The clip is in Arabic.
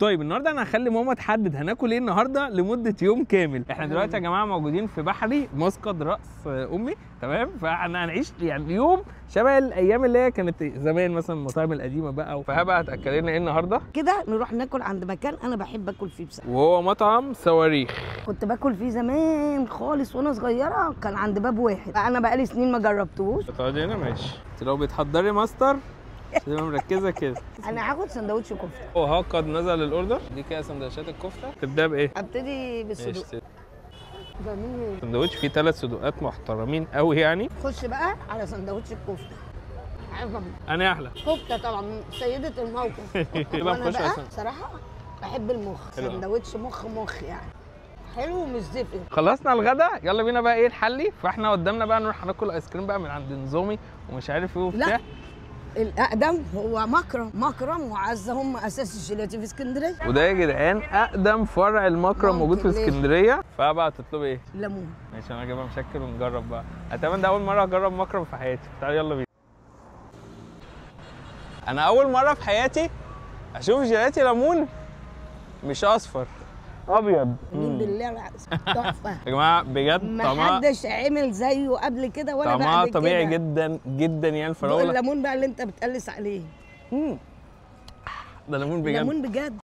طيب النهارده انا هخلي ماما تحدد هناكل ايه النهارده لمده يوم كامل. احنا دلوقتي يا جماعه موجودين في بحري مسقط راس امي، تمام؟ فاحنا هنعيش يعني يوم شبه الايام اللي هي كانت زمان، مثلا المطاعم القديمه بقى. فهبقى هتاكل لنا ايه النهارده؟ كده نروح ناكل عند مكان انا بحب اكل فيه بصراحه، وهو مطعم صواريخ. كنت باكل فيه زمان خالص وانا صغيره، كان عند باب واحد. انا بقالي سنين ما جربتوش. تقعدي هنا ماشي. انت لو بتحضري ماستر تبقى مركزه كده. انا هاخد سندوتش كفته. وها قد نزل الاوردر. دي كده سندوتشات الكفته. تبدا بايه؟ ابتدي بالصدوق. جميل. سندوتش فيه 3 صدوقات محترمين قوي يعني. خش بقى على سندوتش الكفته. انا احلى كفته طبعا سيده الموقف. يبقى وانا نخش بقى اصلا. بصراحه بحب المخ. حلو. سندوتش مخ يعني حلو ومش زفر. خلصنا الغدا، يلا بينا بقى ايه نحلي. فاحنا قدامنا بقى نروح ناكل ايس كريم بقى من عند نظامي ومش عارف ايه وبتاع. لا الاقدم هو مكرم وعزه، هم اساس الجيلاتي في اسكندريه. وده يا جدعان اقدم فرع المكرم موجود في ليه؟ اسكندريه. فبقى تطلبي ايه؟ ليمون. ماشي انا هجيبها مشكل ونجرب بقى. اتمنى ده اول مره اجرب مكرم في حياتي. تعالى يلا بينا. انا اول مره في حياتي اشوف جيلاتي ليمون مش اصفر، ابيض. مين بالله تحفه يا جماعه بجد طعمها، محدش عمل زيه قبل كده ولا طعمها بعد كده. طبيعي جدا جدا يعني. الفراوله الليمون بقى اللي انت بتقلس عليه. ده ليمون بجد. ليمون بجد.